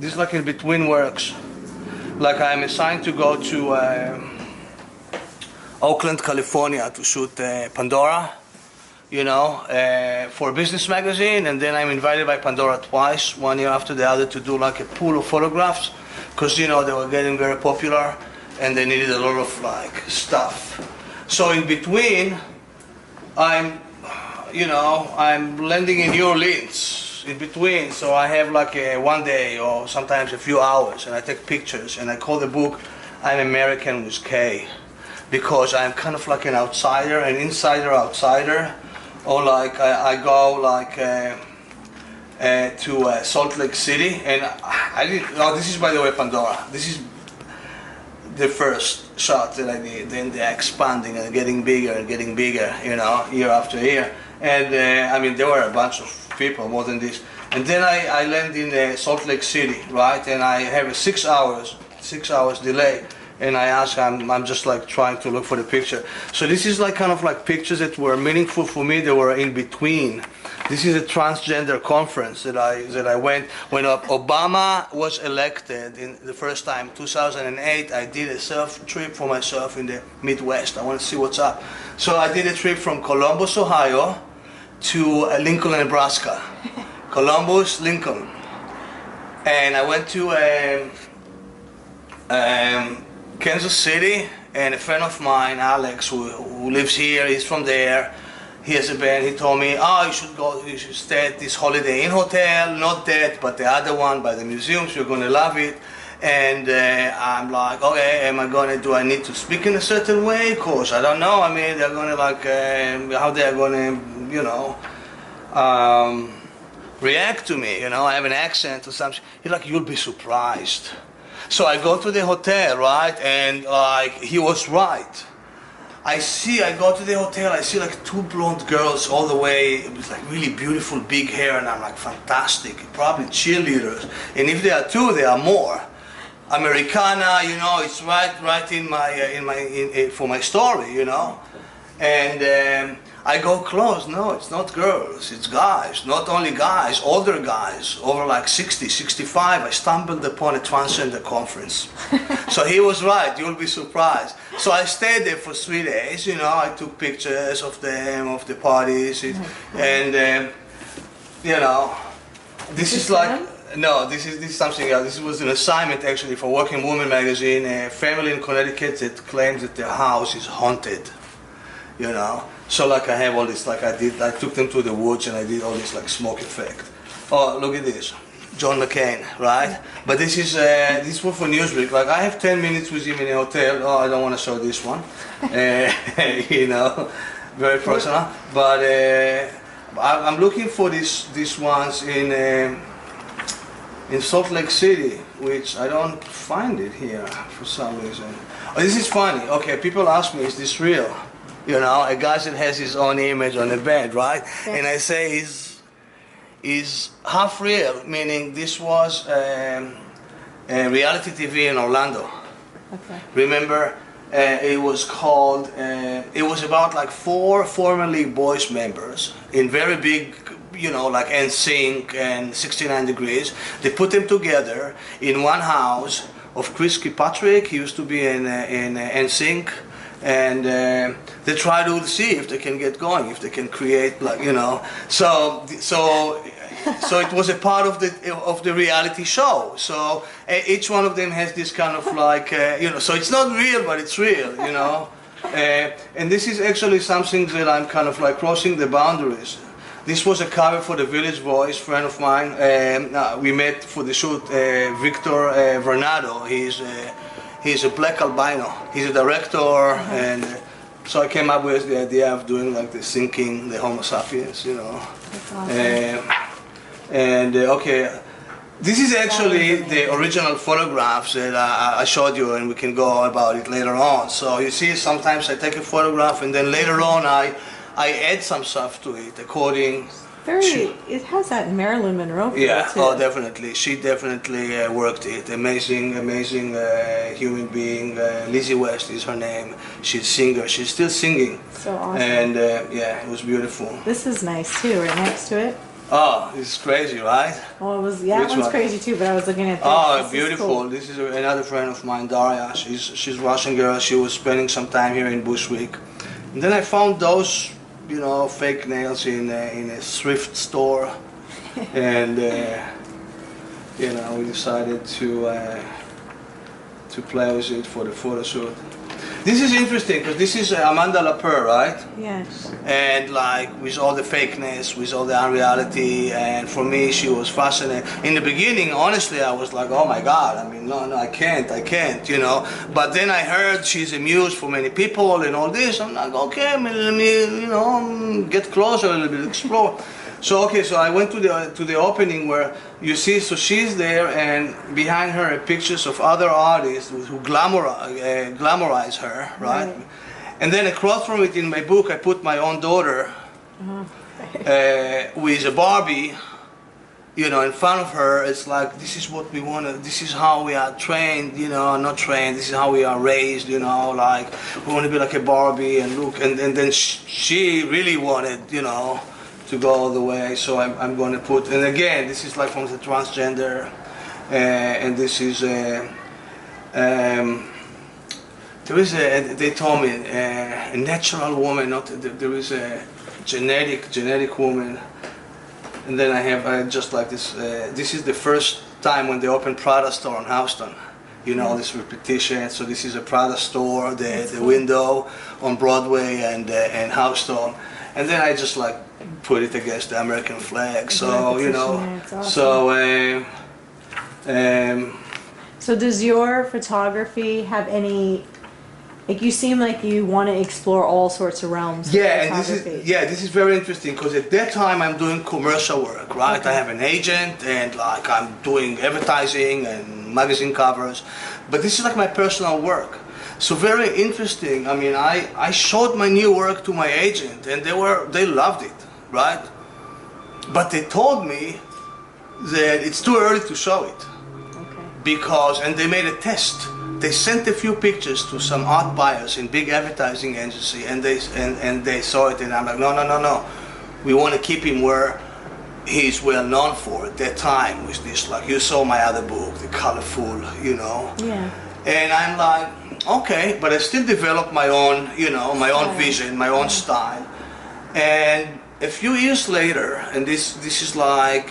this is like in between works. Like I'm assigned to go to Oakland, California to shoot Pandora, you know, for a business magazine, and then I'm invited by Pandora twice, 1 year after the other, to do like a pool of photographs, because you know they were getting very popular and they needed a lot of like stuff. So in between, I'm landing in New Orleans in between, so I have like a 1 day or sometimes a few hours, and I take pictures, and I call the book I'm American with K, because I'm kind of like an outsider, an insider outsider, or like I go like to Salt Lake City, and this is, by the way, Pandora. This is the first shot that I did. Then they're expanding and getting bigger and getting bigger, you know, year after year. And I mean, there were a bunch of people, more than this. And then I land in Salt Lake City, right? And I have a 6 hours delay. And I ask, I'm just like trying to look for the picture. So this is like kind of like pictures that were meaningful for me. They were in between. This is a transgender conference that I went when Obama was elected in the first time, 2008. I did a surf trip for myself in the Midwest. I want to see what's up. So I did a trip from Columbus, Ohio, to Lincoln, Nebraska. Columbus, Lincoln, and I went to Kansas City, and a friend of mine, Alex, who lives here, he's from there. He has a band. He told me, you should stay at this Holiday Inn hotel, not that, but the other one by the museums. You're gonna love it. And I'm like, okay, do I need to speak in a certain way? Cause I don't know. I mean, they're gonna like, how they're gonna, you know, react to me. You know, I have an accent or something. He's like, you'll be surprised. So I go to the hotel, right, and like he was right. I go to the hotel, I see like two blonde girls all the way with like really beautiful big hair, and I'm like, fantastic, probably cheerleaders. And if there are two, there are more. Americana, you know, it's right in my for my story, you know. And I go close. No, it's not girls, it's guys. Not only guys, older guys, over like 60, 65. I stumbled upon a transgender conference. So he was right, you'll be surprised. So I stayed there for 3 days, you know. I took pictures of them, of the parties, and you know, this is like, no, this is something else. This was an assignment actually for Working Woman magazine. A family in Connecticut that claims that their house is haunted, you know. So like I have all this, like I took them to the woods and I did all this like smoke effect. Oh, look at this, John McCain, right? But this was for Newsweek. Like I have 10 minutes with him in a hotel. Oh, I don't want to show this one, you know, very personal. But I'm looking for these ones in Salt Lake City, which I don't find it here for some reason. Oh, this is funny. Okay, people ask me, is this real? You know, a guy that has his own image on the bed, right? Yeah. And I say is half real, meaning this was a reality TV in Orlando. Okay. Remember, it was called, it was about like 4 formerly boys members in very big, you know, like NSYNC and 69 Degrees. They put them together in one house of Chris Kirkpatrick. He used to be in NSYNC. And they try to see if they can get going, if they can create, like, you know. So it was a part of the reality show. So each one of them has this kind of like, you know. So it's not real, but it's real, you know. And this is actually something that I'm kind of like crossing the boundaries. This was a cover for the Village Voice, friend of mine. We met for the shoot. Victor Vernado. He's a black albino. He's a director, and so I came up with the idea of doing like the syncing, the Homo sapiens, you know. That's awesome. Okay, this is actually the original photographs that I showed you, and we can go about it later on. So you see, sometimes I take a photograph, and then later on I add some stuff to it according. It has that Marilyn Monroe feel, yeah, too. Oh, definitely. She definitely worked it. Amazing human being. Lizzie West is her name. She's a singer. She's still singing. So awesome. And yeah, it was beautiful. This is nice too, right next to it. Oh, it's crazy, right? Well, it was, yeah, Which that one's one? crazy too, but I was looking at this. Oh, This is beautiful. cool. This is another friend of mine, Daria. She's Russian girl. She was spending some time here in Bushwick. And then I found those, you know, fake nails in a thrift store. And, you know, we decided to play with it for the photo shoot. This is interesting because this is Amanda Lepre, right? Yes. And like with all the fakeness, with all the unreality, and for me she was fascinating. In the beginning, honestly, I was like, oh my God, I mean, no, I can't, you know. But then I heard she's a muse for many people and all this. I'm like, okay, let me, you know, get closer a little bit, explore. So okay, so I went to the opening where you see, so she's there, and behind her are pictures of other artists who glamorize her, right? And then across from it in my book, I put my own daughter with a Barbie, you know, in front of her. It's like, this is what we want to, this is how we are trained, you know, not trained, this is how we are raised, you know, like, we want to be like a Barbie and look, and then she really wanted, you know, to go all the way, so I'm going to put, and again, this is like from the transgender, and this is, there is they told me, a natural woman, not, there is a genetic woman, and then I have just like this, this is the first time when they opened Prada store on Houston. You know, this repetition, so this is a Prada store, the window on Broadway and Houston. And then I just like put it against the American flag. So, you know, awesome. So does your photography have any, like, you seem like you want to explore all sorts of realms. Yeah, and this is very interesting because at that time I'm doing commercial work, right? Okay. I have an agent and like I'm doing advertising and magazine covers, but this is like my personal work. So very interesting. I mean, I showed my new work to my agent, and they loved it, right? But they told me that it's too early to show it, because, and they made a test. They sent a few pictures to some art buyers in big advertising agency, and they saw it, and I'm like, no. We want to keep him where he's well known for at that time. With this, like you saw my other book, the colorful, you know. Yeah. And I'm like, okay, but I still develop my own, you know, my own vision, my own style. And a few years later, and this is like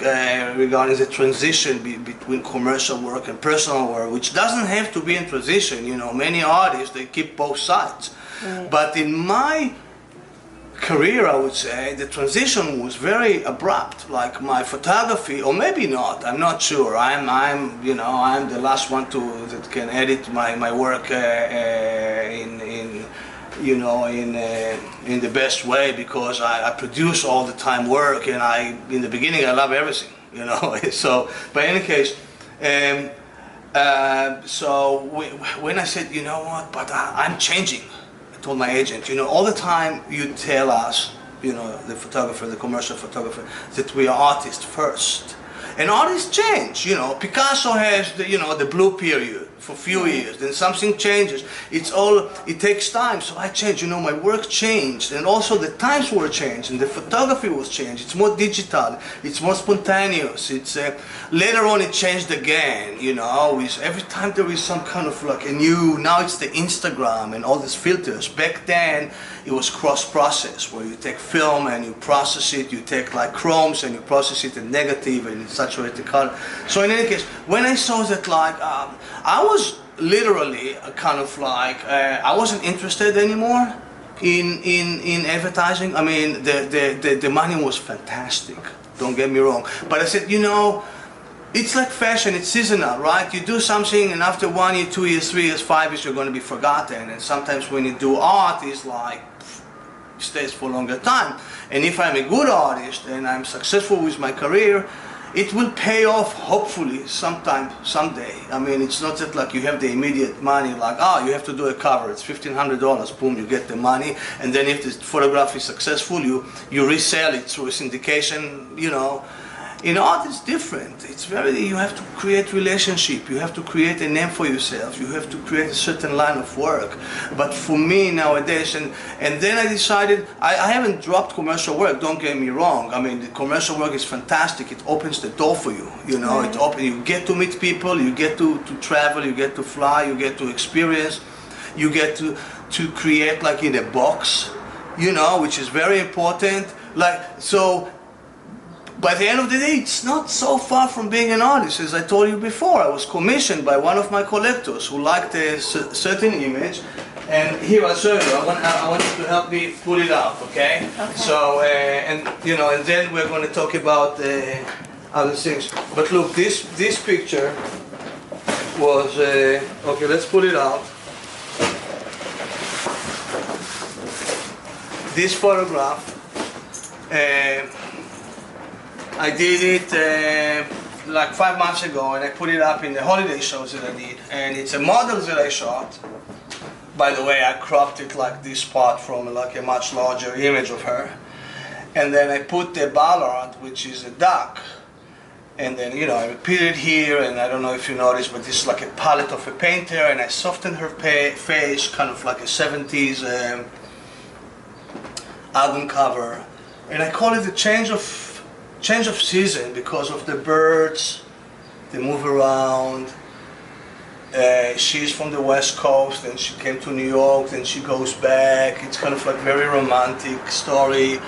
regarding the transition between commercial work and personal work, which doesn't have to be in transition. You know, many artists, they keep both sides. Right. But in my career, I would say, the transition was very abrupt. Like my photography, or maybe not, I'm not sure. I'm you know, I'm the last one that can edit my work you know, in the best way, because I produce all the time work, and in the beginning I love everything, you know. So, but in any case, so when I said, you know what, but I'm changing, I told my agent, you know, all the time you tell us, you know, the photographer, the commercial photographer, that we are artists first. And artists change, you know. Picasso has the, you know, the blue period for a few years, then something changes. It takes time, so I changed, you know, my work changed, and also the times were changed, and the photography was changed. It's more digital, it's more spontaneous. It's later on it changed again, you know, with every time there is some kind of like a new, now it's the Instagram and all these filters. Back then it was cross-process, where you take film and you process it, you take like chromes and you process it in negative and you saturate the color. So in any case, when I saw that, like, I was literally kind of like, I wasn't interested anymore in advertising. I mean, the money was fantastic, don't get me wrong. But I said, you know, it's like fashion, it's seasonal, right? You do something and after 1 year, 2 years, 3 years, 5 years, you're going to be forgotten. And sometimes when you do art, it's like, it stays for a longer time. And if I'm a good artist and I'm successful with my career, it will pay off, hopefully, sometime, someday. I mean, it's not that like you have the immediate money, like, oh, you have to do a cover, it's $1,500, boom, you get the money, and then if the photograph is successful, you resell it through a syndication, you know. In art, it's different. It's very, you have to create relationship. You have to create a name for yourself. You have to create a certain line of work. But for me nowadays, and then I decided, I haven't dropped commercial work, don't get me wrong. I mean, the commercial work is fantastic. It opens the door for you, you know. Right. You get to meet people, you get to travel, you get to fly, you get to experience, you get to create like in a box, you know, which is very important. Like, so, by the end of the day, it's not so far from being an artist. As I told you before, I was commissioned by one of my collectors who liked a certain image, and here I'll show you. I want you to help me pull it out, okay? Okay. So, and you know, and then we're going to talk about other things. But look, this picture was okay. Let's pull it out. This photograph. I did it like 5 months ago, and I put it up in the holiday shows that I did. And it's a model that I shot. By the way, I cropped it like this part from like a much larger image of her. And then I put the ballard, which is a duck. And then, you know, I repeated it here, and I don't know if you noticed, but this is like a palette of a painter, and I softened her face, kind of like a 70s album cover. And I call it the change of season because of the birds. They move around. She's from the West Coast, and she came to New York, then she goes back. It's kind of like very romantic story.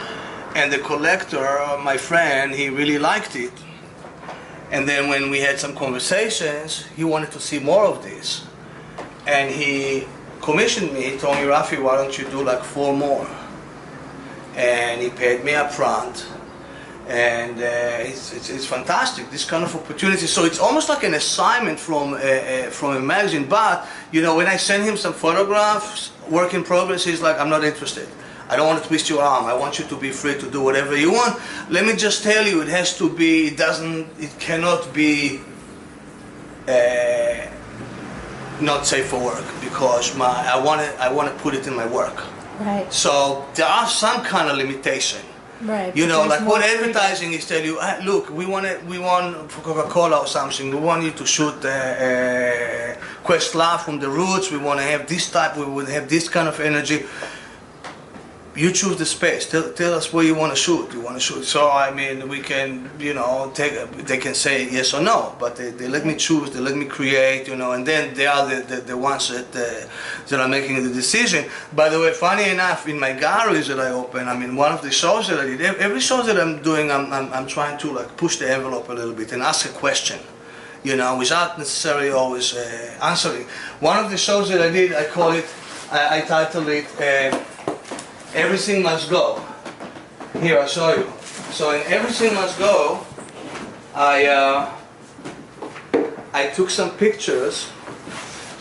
And the collector, my friend, he really liked it. And then when we had some conversations, he wanted to see more of this. And he commissioned me, he told me, Rafi, why don't you do like 4 more? And he paid me up front. And it's fantastic, this kind of opportunity. So it's almost like an assignment from a magazine. But you know, when I send him some photographs, work in progress, he's like, I'm not interested. I don't want to twist your arm. I want you to be free to do whatever you want. Let me just tell you, it has to be. It cannot be not safe for work, because I want to put it in my work. Right. So there are some kind of limitation. Right. You know, There's like what more freedom. advertising is tell you, look, we want for Coca-Cola or something, we want you to shoot Questlove from the Roots, we want to have this type, we want to have this kind of energy. You choose the space. Tell us where you want to shoot. You want to shoot. So I mean, we can, you know, they can say yes or no, but they let me choose. They let me create, you know, and then they are the ones that are making the decision. By the way, funny enough, in my galleries that I open, I mean, one of the shows that I did, every show that I'm doing, I'm trying to like push the envelope a little bit and ask a question, you know, without necessarily always answering. One of the shows that I did, I call it, I titled it. Everything Must Go. Here, I'll show you. So in Everything Must Go, I took some pictures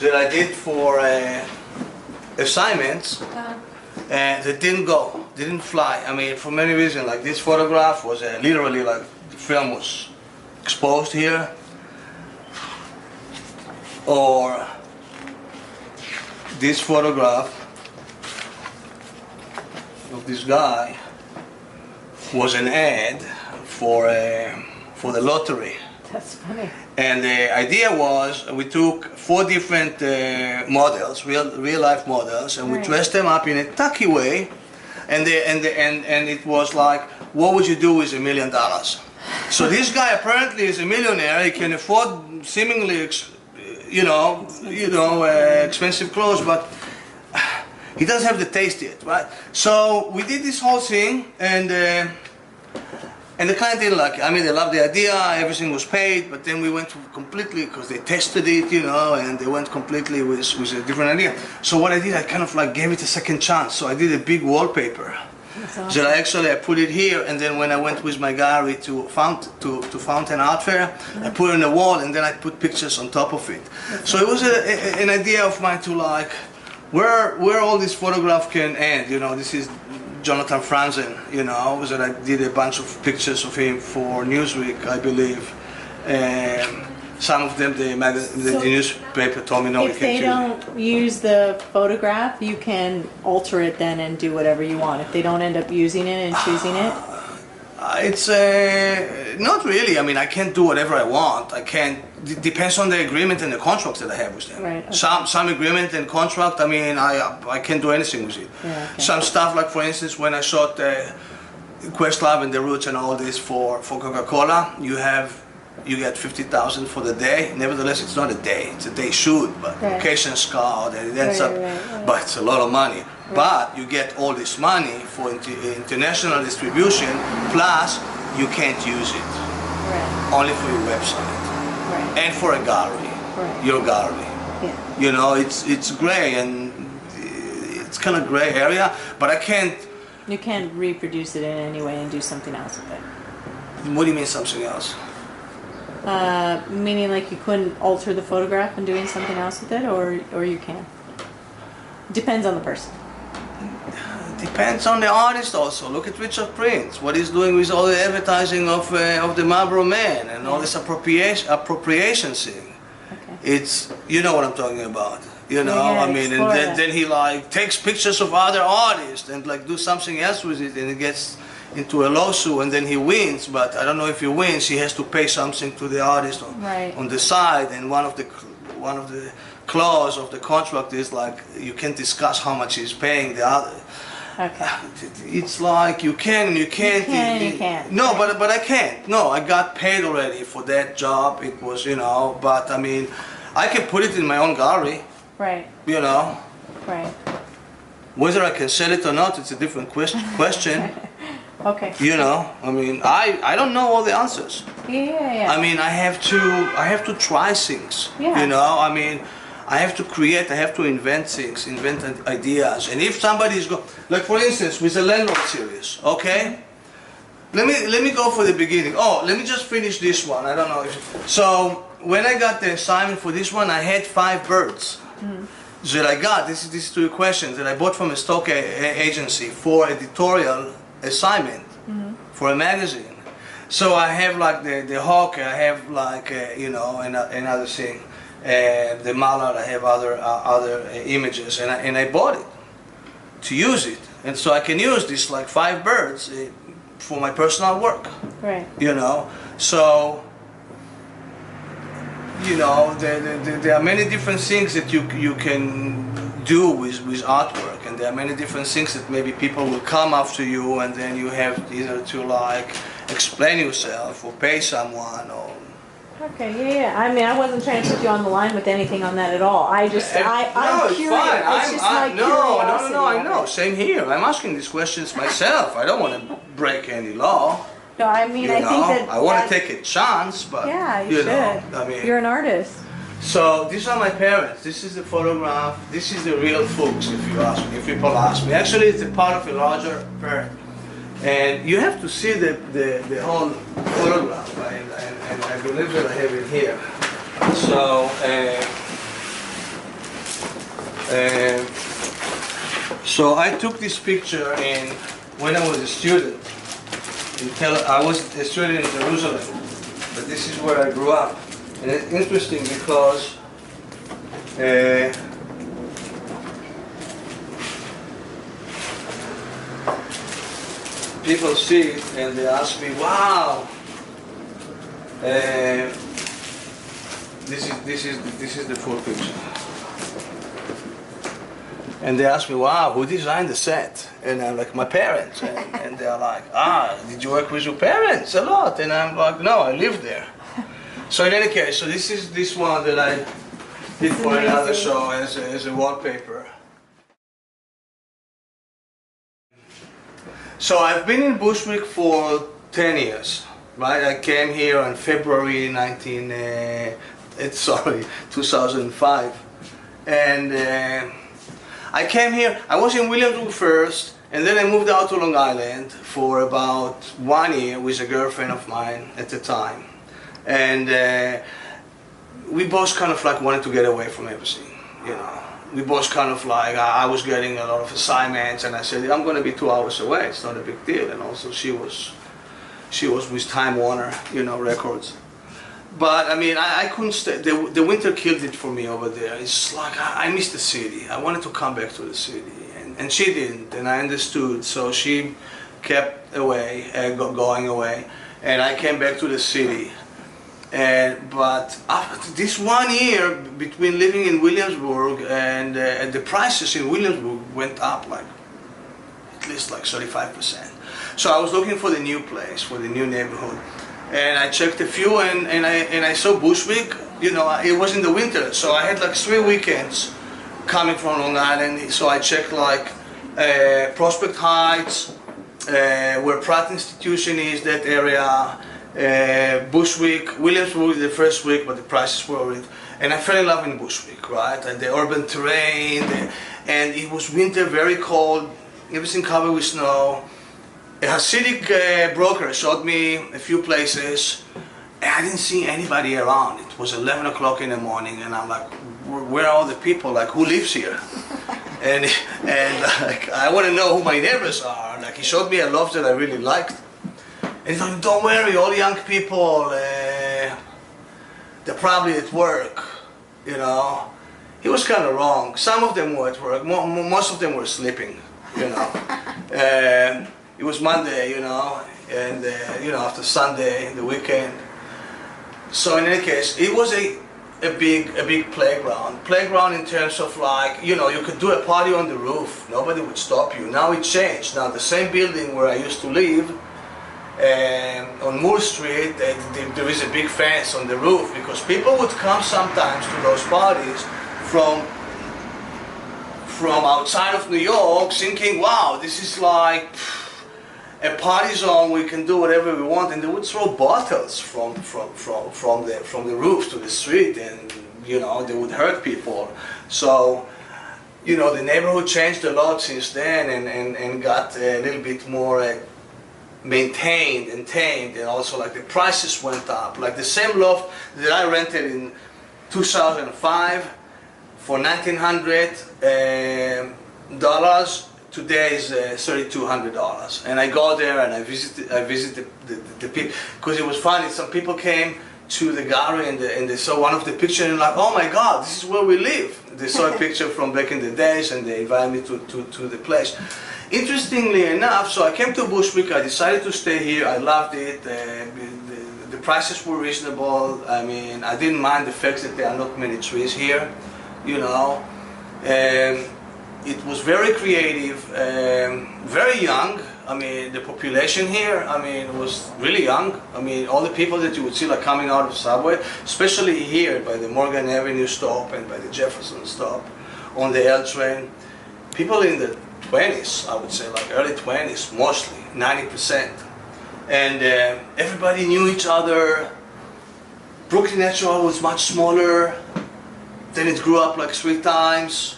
that I did for assignments that didn't fly. I mean, for many reasons. Like this photograph was literally like the film was exposed here, or this photograph of this guy was an ad for the lottery. That's funny. And the idea was we took 4 different models, real life models, and we Right. dressed them up in a tacky way, and it was like, what would you do with $1 million? So this guy apparently is a millionaire. He can afford seemingly, expensive clothes, but he doesn't have the taste yet, right? So we did this whole thing, and the client didn't like it. I mean, they loved the idea, everything was paid, but then we went completely, because they tested it, you know, and they went completely with a different idea. So what I did, I kind of like gave it a second chance. So I did a big wallpaper. That's awesome. So I put it here, and then when I went with my gallery to Fountain Art Fair, I put it on the wall, and then I put pictures on top of it. So it was an idea of mine to like, where all this photograph can end. You know, this is Jonathan Franzen, you know, that I did a bunch of pictures of him for Newsweek, I believe. Some of them, the newspaper told me, no, we If can't they use it. don't use the photograph, you can alter it then and do whatever you want. If they don't end up using it and choosing it, It's not really. I mean, I can't do whatever I want. I can't. Depends on the agreement and the contract that I have with them. Right. Okay. Some agreement and contract. I mean, I can't do anything with it. Yeah, okay. Some stuff, like for instance, when I shot Questlove and the Roots and all this for Coca-Cola, you get 50,000 for the day. Nevertheless, it's not a day; it's a day shoot. But Right. location scout, and it ends Right, up. right. But it's a lot of money. But you get all this money for international distribution. Plus, you can't use it. Right. Only for your website Right. and for a gallery. Right. Your gallery. Yeah. You know, it's gray and it's kind of gray area. But I can't. You can't reproduce it in any way and do something else with it. What do you mean something else? Meaning like you couldn't alter the photograph and doing something else with it, or you can. Depends on the person. Depends on the artist also. Look at Richard Prince, what he's doing with all the advertising of the Marlboro Man and all this appropriation thing. Okay. It's, you know what I'm talking about. You know, Yeah, I mean, and then he like takes pictures of other artists and like do something else with it, and it gets into a lawsuit, and then he wins. But I don't know if he wins, he has to pay something to the artist on the side, and one of the clause of the contract is like you can't discuss how much he's paying the other. Okay. It's like you can and you can't. You can't. No, but I can't. No, I got paid already for that job. It was, you know, but I mean, I can put it in my own gallery. Right. You know. Right. Whether I can sell it or not, it's a different question. Okay. You know, I mean, I don't know all the answers. Yeah. I mean, I have to try things. Yeah. You know, I mean, I have to create, I have to invent things, invent ideas. And if somebody is like for instance, with the Landlord series, okay? Let me go for the beginning. Oh, let me just finish this one. I don't know so when I got the assignment for this one, I had 5 birds. That I got, this is 2 questions that I bought from a stock agency for editorial assignment for a magazine. So I have like the hawk, I have like you know, another thing, the mallard, I have other images, and I bought it to use it, and so I can use this like 5 birds for my personal work. Right. You know, so you know, there are many different things that you can do with artwork, and there are many different things that maybe people will come after you, and then you have either to like explain yourself or pay someone or. Okay, yeah. I mean, I wasn't trying to put you on the line with anything on that at all. I'm No, it's curious. fine. It's just my curiosity. No, I know. Same here. I'm asking these questions myself. I don't want to break any law. No, I mean, You I know, think that I want to take a chance, but yeah, you should. know, I mean, You're an artist. so these are my parents. This is the photograph. This is the real Fuchs, if you ask me. If people ask me, actually, it's a part of a larger parent, and you have to see the whole photograph, and I believe that I have it here. So. So I took this picture when I was a student. I was a student in Jerusalem, but this is where I grew up. And it's interesting because people see it and they ask me, "Wow, this is the full picture." And they ask me, "Wow, who designed the set?" And I'm like, "My parents." And they're like, "Did you work with your parents?" "A lot." And I'm like, "No, I lived there." So in any case, so this is this one that I did for another show as a wallpaper. So I've been in Bushwick for 10 years, right? I came here on February 2005. And I came here, I was in Williamsburg first, and then I moved out to Long Island for about 1 year with a girlfriend of mine at the time. And we both kind of like wanted to get away from everything, you know. We both kind of like, I was getting a lot of assignments, and I said, I'm going to be 2 hours away, it's not a big deal. And also she was with Time Warner, you know, Records. But I mean, I couldn't stay. The winter killed it for me over there. It's like, I missed the city. I wanted to come back to the city. And she didn't, and I understood. So she kept away, going away, and I came back to the city. But after this 1 year between living in Williamsburg and the prices in Williamsburg went up like at least like 35%. So I was looking for the new place, for the new neighborhood, and I checked a few, and I saw Bushwick. You know, it was in the winter, so I had like 3 weekends coming from Long Island. So I checked like Prospect Heights, where Pratt Institution is, that area. Bushwick, Williamsburg the first week, but the prices were it, and I fell in love in Bushwick, right? And the urban terrain, and it was winter, very cold, everything covered with snow. A Hasidic broker showed me a few places, and I didn't see anybody around. It was 11 o'clock in the morning, and I'm like, where are all the people? Like, who lives here? and like, I want to know who my neighbors are. Like, he showed me a loft that I really liked. And he's like, don't worry, all young people, they're probably at work, you know. He was kind of wrong. Some of them were at work, most of them were sleeping, you know. It was Monday, you know, and, you know, after Sunday, the weekend. So in any case, it was a big playground. Playground in terms of like, you know, you could do a party on the roof. Nobody would stop you. Now it changed. Now the same building where I used to live, on Moore Street, there is a big fence on the roof because people would come sometimes to those parties from outside of New York, thinking, "Wow, this is like a party zone. We can do whatever we want," and they would throw bottles from the roof to the street, and you know they would hurt people. So, you know, the neighborhood changed a lot since then, and got a little bit more maintained and tamed, and also like the prices went up. Like the same loft that I rented in 2005 for $1,900 today is $3,200, and I go there and I visit the people, because it was funny. Some people came to the gallery and they saw one of the pictures and like, oh my God, this is where we live. They saw a picture from back in the days and they invited me to the place. Interestingly enough, so I came to Bushwick, I decided to stay here, I loved it, the prices were reasonable. I mean, I didn't mind the fact that there are not many trees here, you know. It was very creative, very young. I mean, the population here, I mean, was really young. I mean, all the people that you would see like coming out of the subway, especially here by the Morgan Avenue stop and by the Jefferson stop on the L train, people in the 20s, I would say, like early 20s, mostly, 90%. And everybody knew each other. Brooklyn Natural was much smaller. Then it grew up like 3 times.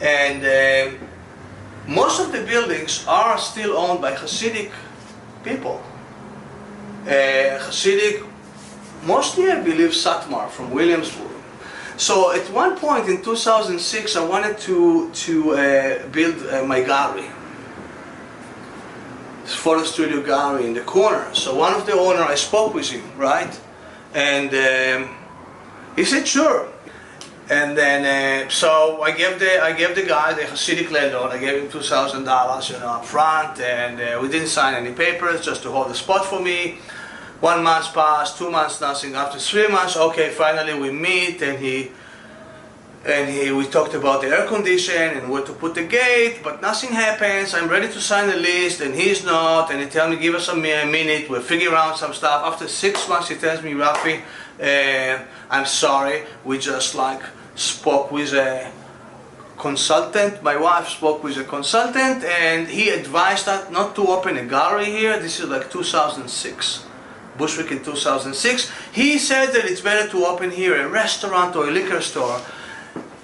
And most of the buildings are still owned by Hasidic people. Hasidic, mostly I believe Satmar from Williamsburg. So at one point in 2006, I wanted to build my gallery, photo studio gallery in the corner. So one of the owners, I spoke with him, right? And he said, sure. And then, so I gave the guy, the Hasidic landlord, I gave him $2,000, you know, up front, and we didn't sign any papers, just to hold the spot for me. 1 month passed, 2 months, nothing. After 3 months, okay, finally we meet, and we talked about the air condition and where to put the gate, but nothing happens. I'm ready to sign the list, and he's not, and he tells me, give us a minute, we'll figure out some stuff. After 6 months, he tells me, Rafi, I'm sorry, we just like spoke with a consultant. My wife spoke with a consultant, and he advised us not to open a gallery here. This is like 2006. Bushwick in 2006. He said that it's better to open here a restaurant or a liquor store.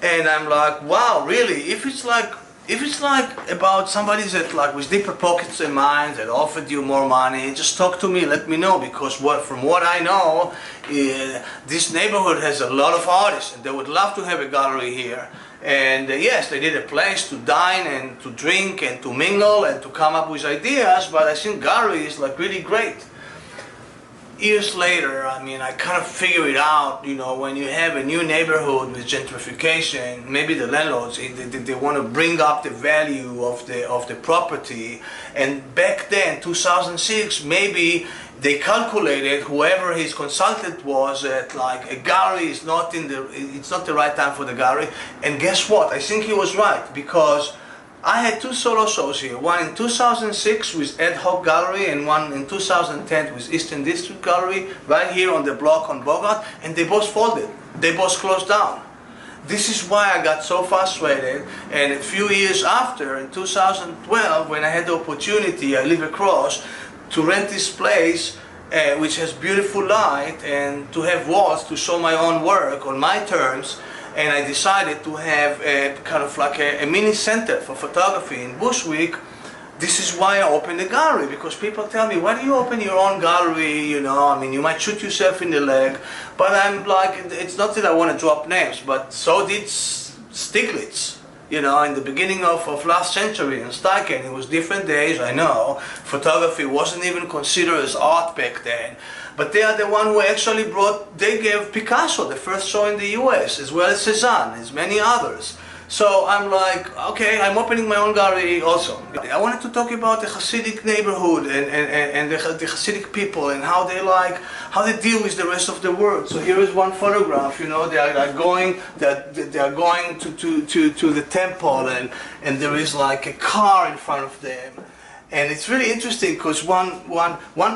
And I'm like, wow, really? If it's like about somebody that like with deeper pockets in mind that offered you more money, just talk to me, let me know, because from what I know, this neighborhood has a lot of artists and they would love to have a gallery here. And yes, they need a place to dine and to drink and to mingle and to come up with ideas, but I think gallery is like really great. years later, I mean, I kind of figure it out, you know, when you have a new neighborhood with gentrification, maybe the landlords, they want to bring up the value of the property. And back then, 2006, maybe they calculated, whoever his consultant was, that like a gallery is not it's not the right time for the gallery. And guess what? I think he was right, because I had two solo shows here, one in 2006 with Ad Hoc Gallery and one in 2010 with Eastern District Gallery, right here on the block on Bogart, and they both folded. They both closed down. This is why I got so frustrated, and a few years after, in 2012, when I had the opportunity, I live across, to rent this place, which has beautiful light, and to have walls to show my own work on my terms. And I decided to have a kind of like a mini center for photography in Bushwick. This is why I opened a gallery, because people tell me, why do you open your own gallery, you know, I mean, you might shoot yourself in the leg. But I'm like, it's not that I want to drop names, but so did Stiglitz. You know, in the beginning of last century in Steichen, it was different days, I know. Photography wasn't even considered as art back then. But they are the one who actually they gave Picasso the first show in the US, as well as Cézanne, as many others. So I'm like, okay, I'm opening my own gallery also. I wanted to talk about the Hasidic neighborhood and the Hasidic people and how they deal with the rest of the world. So here is one photograph, you know, they are going to the temple, and there is like a car in front of them. And it's really interesting, because one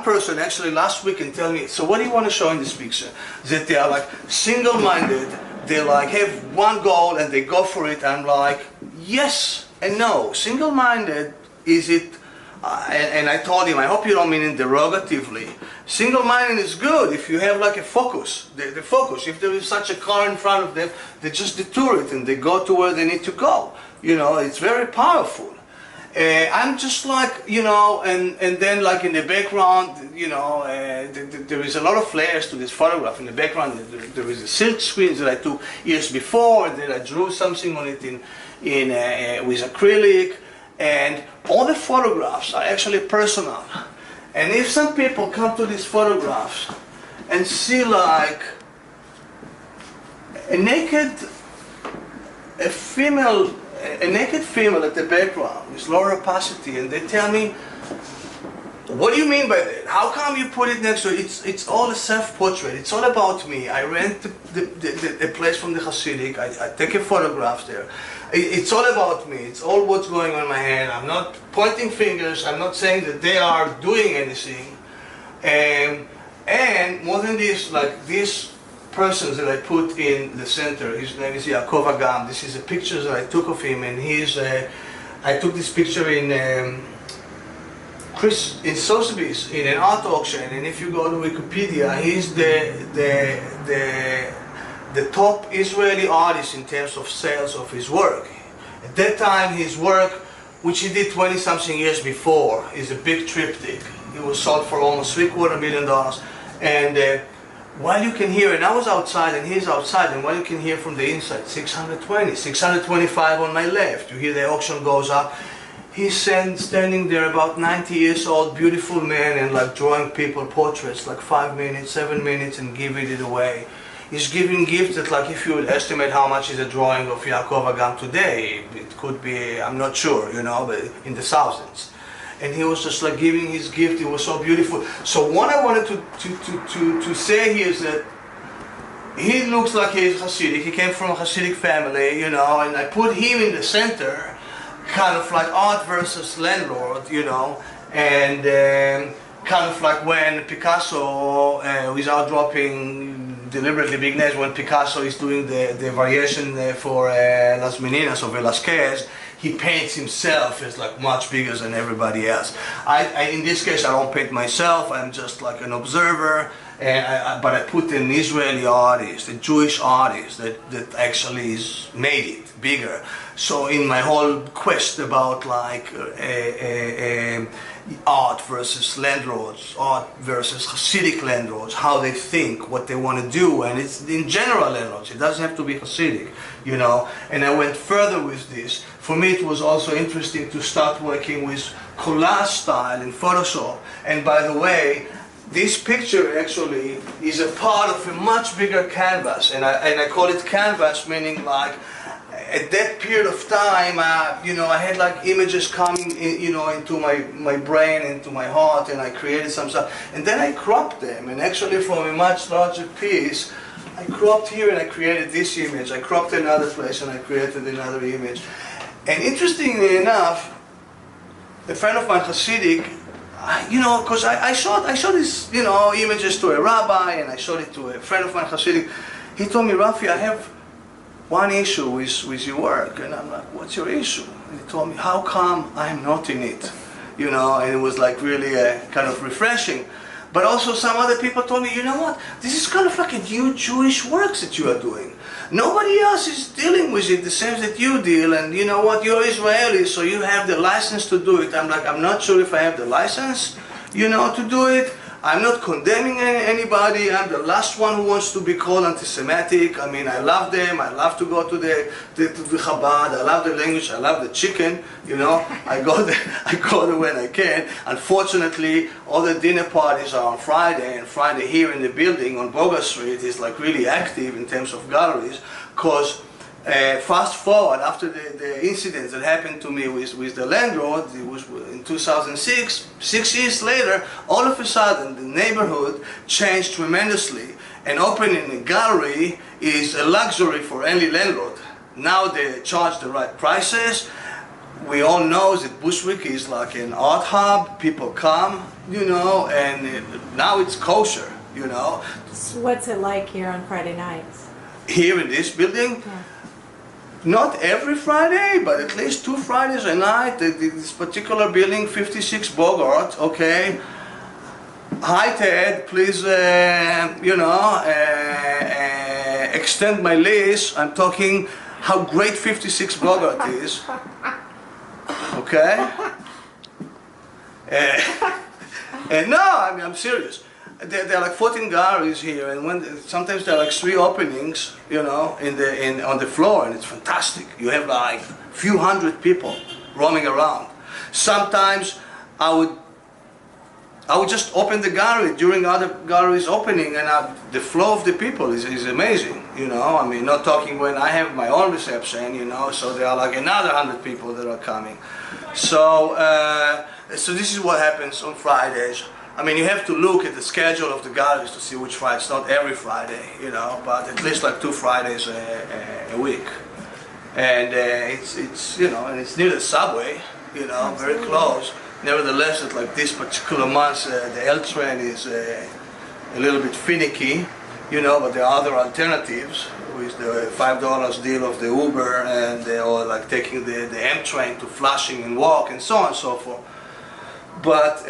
person actually last week and tell me, so what do you want to show in this picture? That they are like single-minded, they like have one goal and they go for it. I'm like, yes and no. Single-minded, is it, and I told him, I hope you don't mean it derogatively. Single-minded is good if you have like a focus, the focus. If there is such a car in front of them, they just detour it and they go to where they need to go. You know, it's very powerful. I'm just like, you know, and then like in the background, you know, there is a lot of layers to this photograph. In the background, there is a silk screen that I took years before, and then I drew something on it with acrylic, and all the photographs are actually personal. And if some people come to these photographs and see like a naked female at the background with low opacity, and they tell me, what do you mean by that? How come you put it next to it? It's all a self-portrait. It's all about me. I rent a place from the Hasidic. I take a photograph there. It's all about me. It's all what's going on in my head. I'm not pointing fingers. I'm not saying that they are doing anything. And more than this, like this person that I put in the center, his name is Yaakov Agam. This is a picture that I took of him, and I took this picture in Sotheby's in an art auction. And if you go to Wikipedia, he's the top Israeli artist in terms of sales of his work. At that time, his work, which he did 20-something years before, is a big triptych. It was sold for almost $750,000. And while you can hear, and I was outside and he's outside, and while you can hear from the inside, 620, 625 on my left, you hear the auction goes up. He's standing there, about 90 years old, beautiful man, and like drawing people portraits, like 5 minutes, 7 minutes, and giving it away. He's giving gifts that, like, if you would estimate how much is a drawing of Yaakov Agam today, it could be, I'm not sure, you know, but in the thousands. And he was just like giving his gift. It was so beautiful. So what I wanted to say here is that he looks like he's Hasidic. He came from a Hasidic family, you know, and I put him in the center, kind of like art versus landlord, you know, and kind of like when Picasso, without dropping deliberately big names, when Picasso is doing the variation for Las Meninas of Velázquez, he paints himself as like much bigger than everybody else. In this case, I don't paint myself. I'm just like an observer. But I put an Israeli artist, a Jewish artist that actually is made it bigger. So in my whole quest about like art versus landlords, art versus Hasidic landlords, how they think, what they want to do, and it's in general landlords. It doesn't have to be Hasidic, you know. And I went further with this. For me, it was also interesting to start working with collage style in Photoshop. And by the way, this picture actually is a part of a much bigger canvas, and I call it canvas, meaning like at that period of time, you know, I had like images coming, you know, into my brain, into my heart, and I created some stuff, and then I cropped them, and actually from a much larger piece, I cropped here and I created this image. I cropped another place and I created another image. And interestingly enough, a friend of mine, Hasidic, you know, because I showed these, you know, images to a rabbi, and I showed it to a friend of mine, Hasidic. He told me, Rafi, I have one issue with your work. And I'm like, what's your issue? And he told me, how come I'm not in it? You know, and it was like really kind of refreshing. But also some other people told me, you know what, this is kind of like a new Jewish works that you are doing. Nobody else is dealing with it the same that you deal, and you know what, you're Israeli, so you have the license to do it. I'm like, I'm not sure if I have the license, you know, to do it. I'm not condemning anybody. I'm the last one who wants to be called anti-Semitic. I mean, I love them. I love to go to the Chabad. I love the language. I love the chicken. You know, I go there when I can. Unfortunately, all the dinner parties are on Friday, and Friday here in the building on Boga Street is like really active in terms of galleries, because fast forward after the incidents that happened to me with the landlord, it was in 2006, 6 years later, all of a sudden the neighborhood changed tremendously, and opening a gallery is a luxury for any landlord. Now they charge the right prices. We all know that Bushwick is like an art hub, people come, you know, and now it's kosher, you know. So what's it like here on Friday nights? Here in this building? Yeah. Not every Friday, but at least 2 Fridays a night. This particular building, 56 Bogart, okay. Hi Ted, please, you know, extend my lease. I'm talking how great 56 Bogart is, okay. And no, I mean, I'm serious. There are like 14 galleries here, and sometimes there are like 3 openings, you know, on the floor, and it's fantastic. You have like a few hundred people roaming around. Sometimes I would just open the gallery during other galleries opening, and the flow of the people is amazing, you know. I mean, not talking when I have my own reception, you know, so there are like another 100 people that are coming. So, so this is what happens on Fridays. I mean, you have to look at the schedule of the galleries to see which Friday. It's not every Friday, you know, but at least like 2 Fridays a week. And it's you know, and it's near the subway, you know, very close. Nevertheless, at like this particular month, the L train is a little bit finicky, you know, but there are other alternatives with the $5 deal of the Uber, and or like taking the M train to Flushing and walk and so on and so forth. But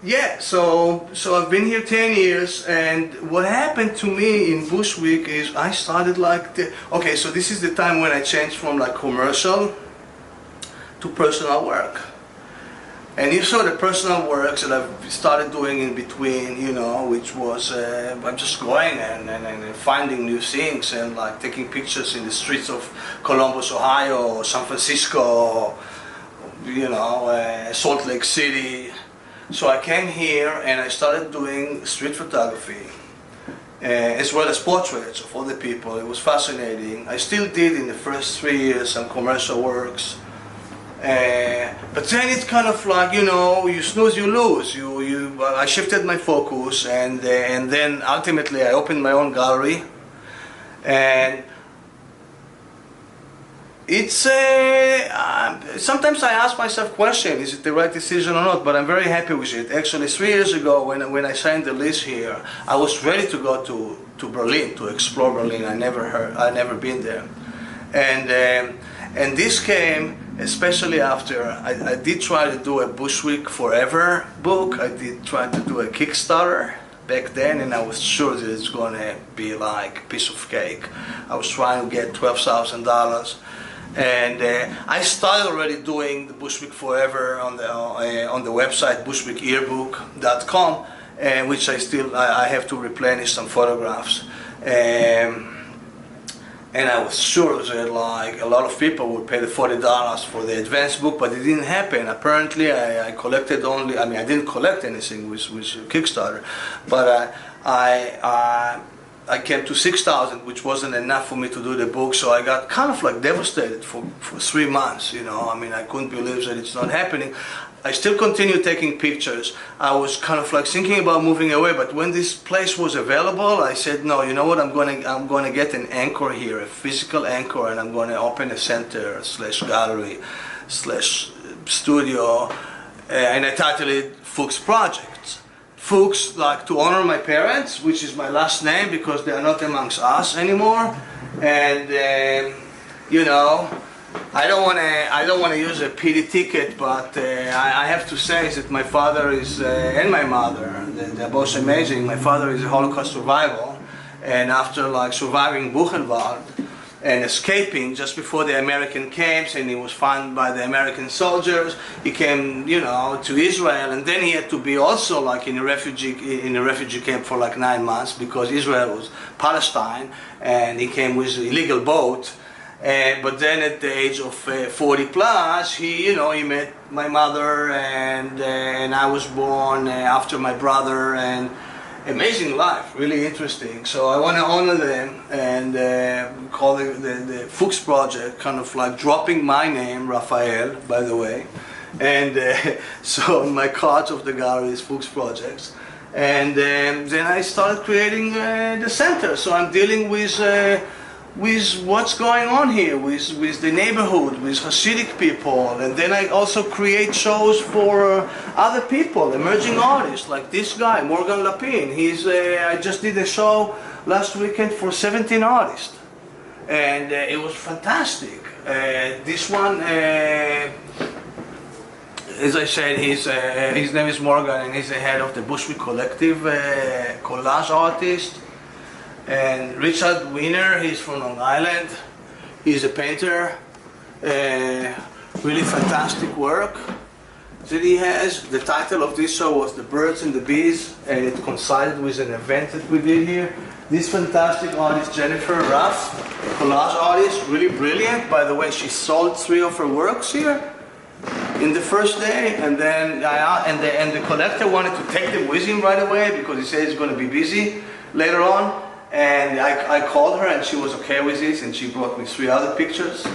yeah, so I've been here 10 years, and what happened to me in Bushwick is I started like, okay, so this is the time when I changed from like commercial to personal work. And you saw the personal works that I've started doing in between, you know, which was, I'm just going and finding new things, and like taking pictures in the streets of Columbus, Ohio, or San Francisco, you know, Salt Lake City. So I came here and I started doing street photography, as well as portraits of other people. It was fascinating. I still did in the first 3 years some commercial works. But then it's kind of like, you know, you snooze, you lose. I shifted my focus, and then ultimately I opened my own gallery. And it's sometimes I ask myself questions, is it the right decision or not, but I'm very happy with it. Actually, 3 years ago when I signed the lease here, I was ready to go to Berlin, to explore Berlin. I'd never been there. And this came especially after I did try to do a Bushwick Forever book. I did try to do a Kickstarter back then, and I was sure that it's going to be like a piece of cake. I was trying to get $12,000. And I started already doing the Bushwick Forever on the website bushwickyearbook.com, which I have to replenish some photographs. And I was sure that like a lot of people would pay the $40 for the advanced book, but it didn't happen. Apparently, I collected only. I mean, I didn't collect anything with Kickstarter, but I came to 6,000, which wasn't enough for me to do the book. So I got kind of like devastated for 3 months. You know, I mean, I couldn't believe that it's not happening. I still continued taking pictures. I was kind of like thinking about moving away, but when this place was available, I said, no, you know what, I'm going to get an anchor here, a physical anchor, and I'm going to open a center / gallery / studio, and I titled it Fuchs Projects. Fuchs, like to honor my parents, which is my last name because they are not amongst us anymore, and you know, I don't want to use a pity ticket, but I have to say that my father is and my mother, they're both amazing. My father is a Holocaust survivor, and after like surviving Buchenwald and escaping just before the American camps, and he was found by the American soldiers, he came, you know, to Israel, and then he had to be also like in a refugee camp for like 9 months because Israel was Palestine, and he came with an illegal boat. But then at the age of 40 plus, he met my mother, and I was born after my brother, and amazing life, really interesting. So I want to honor them and call the Fuchs Project, kind of like dropping my name, Rafael, by the way. And so my card of the gallery is Fuchs Projects. And then I started creating the center. So I'm dealing with what's going on here, with the neighborhood, with Hasidic people, and then I also create shows for other people, emerging artists, like this guy, Morgan Lapin. I just did a show last weekend for 17 artists, and it was fantastic. This one, as I said, his name is Morgan, and he's the head of the Bushwick Collective, collage artist. And Richard Wiener, he's from Long Island. He's a painter. Really fantastic work that he has. The title of this show was The Birds and the Bees, and it coincided with an event that we did here. This fantastic artist, Jennifer Ruff, collage artist, really brilliant. By the way, she sold 3 of her works here in the first day, and then the collector wanted to take them with him right away because he said he's going to be busy later on. And I called her, and she was okay with this, and she brought me 3 other pictures.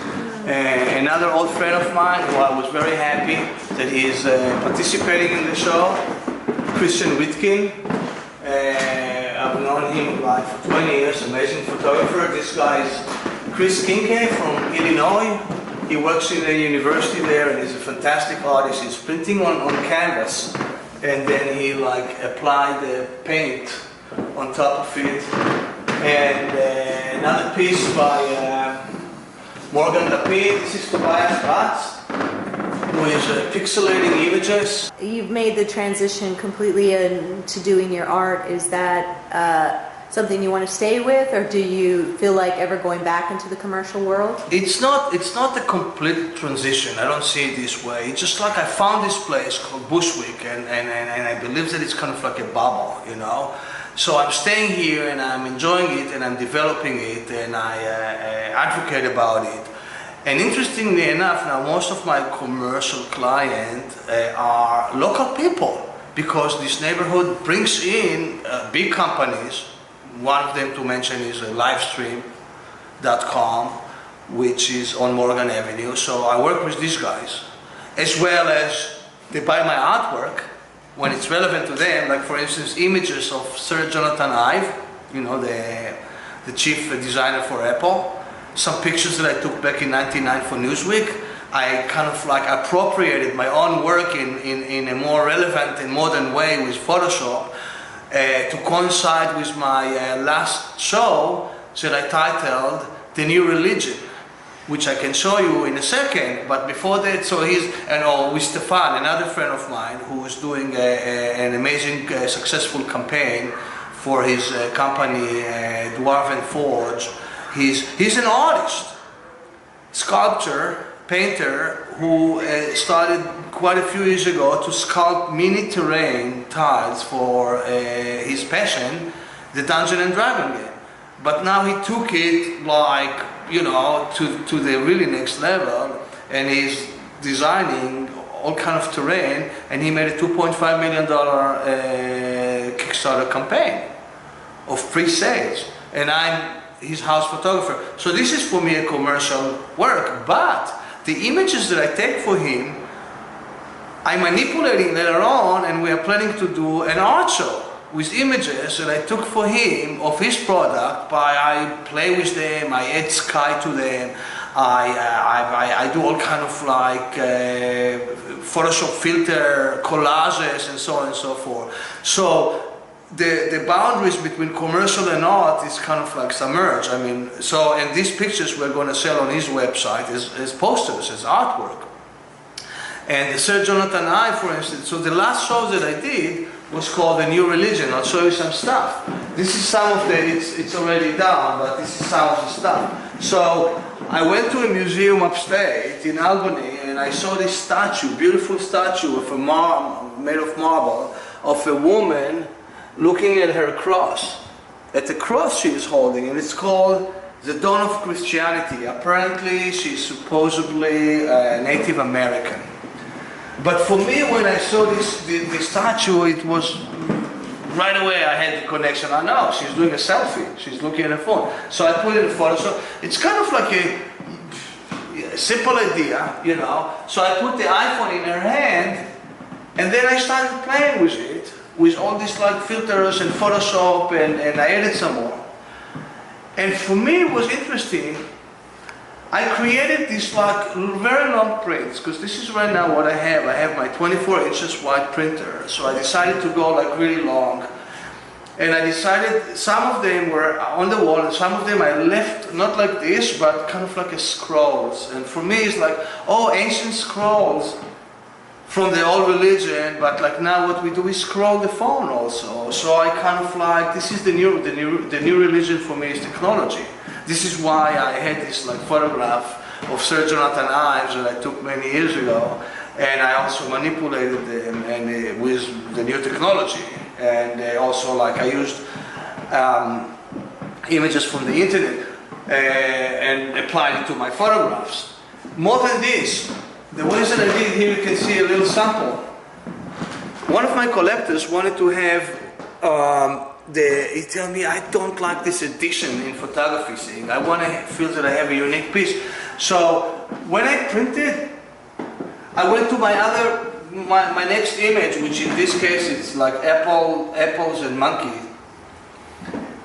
Another old friend of mine who I was very happy that he is participating in the show, Christian Witkin. I've known him like for 20 years, amazing photographer. This guy is Chris Kincaid from Illinois. He works in a university there, and he's a fantastic artist. He's printing on canvas, and then he like applied the paint on top of it. And another piece by Morgan Lapin. This is Tobias Batz, who is pixelating images. You've made the transition completely into doing your art. Is that something you want to stay with, or do you feel like ever going back into the commercial world? It's not a complete transition. I don't see it this way. It's just like I found this place called Bushwick, and I believe that it's kind of like a bubble, you know. So I'm staying here, and I'm enjoying it, and I'm developing it, and I advocate about it. And interestingly enough, now most of my commercial clients are local people, because this neighborhood brings in big companies. One of them to mention is Livestream.com, which is on Morgan Avenue. So I work with these guys, as well as they buy my artwork when it's relevant to them, like for instance images of Sir Jonathan Ive, you know, the chief designer for Apple. Some pictures that I took back in '99 for Newsweek. I kind of like appropriated my own work in a more relevant and modern way with Photoshop to coincide with my last show that I titled The New Religion, which I can show you in a second. But before that, so with Stefan, another friend of mine, who is doing an amazing, successful campaign for his company, Dwarven Forge. He's an artist, sculptor, painter, who started quite a few years ago to sculpt mini terrain tiles for his passion, the Dungeon and Dragon game. But now he took it like, you know, to the really next level, and he's designing all kind of terrain, and he made a $2.5 million Kickstarter campaign of pre-sales, and I'm his house photographer. So this is for me a commercial work, but the images that I take for him, I'm manipulating later on, and we are planning to do an art show with images that I took for him of his product. I play with them, I add sky to them, I do all kind of like Photoshop filter collages and so on and so forth. So the boundaries between commercial and art is kind of like submerged. I mean, so, and these pictures we're going to sell on his website as posters, as artwork. And the Sir Jonathan I, for instance, so the last show that I did was called The New Religion. I'll show you some stuff. This is some of the, it's already down, but this is some of the stuff. So I went to a museum upstate in Albany, and I saw this statue, beautiful statue of made of marble, of a woman looking at her cross, at the cross she is holding, and it's called The Dawn of Christianity. Apparently she's supposedly Native American. But for me, when I saw the statue, it was right away I had the connection. I know she's doing a selfie. She's looking at her phone. So I put it in Photoshop. It's kind of like a simple idea, you know. So I put the iPhone in her hand, and then I started playing with it, with all these like filters and Photoshop, and I added some more. And for me, it was interesting. I created these like very long prints, because this is right now what I have. I have my 24 inches wide printer, so I decided to go like really long. And I decided some of them were on the wall, and some of them I left not like this, but kind of like a scrolls. And for me, it's like, oh, ancient scrolls from the old religion, but like now what we do is scroll the phone also. So I kind of like, this is the new religion for me is technology. This is why I had this like photograph of Sir Jonathan Ives that I took many years ago, and I also manipulated them and with the new technology, and also like I used images from the internet and applied it to my photographs. More than this, the ones that I did here, you can see a little sample. One of my collectors wanted to have he told me, I don't like this edition in photography thing. I want to feel that I have a unique piece. So when I printed, I went to my next image, which in this case it's like apples and monkey.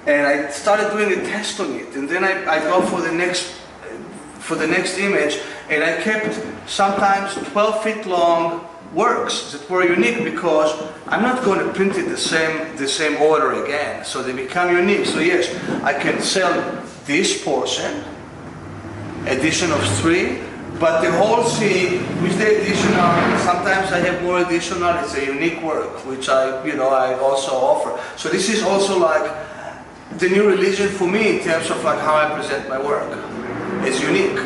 And I started doing a test on it, and then I go for the next image, and I kept sometimes 12 feet long works that were unique, because I'm not going to print it the same order again, so they become unique. So yes, I can sell this portion, edition of 3, but the whole thing with the additional, sometimes I have more additional, it's a unique work, which I also offer. So this is also like the new religion for me in terms of like how I present my work. It's unique.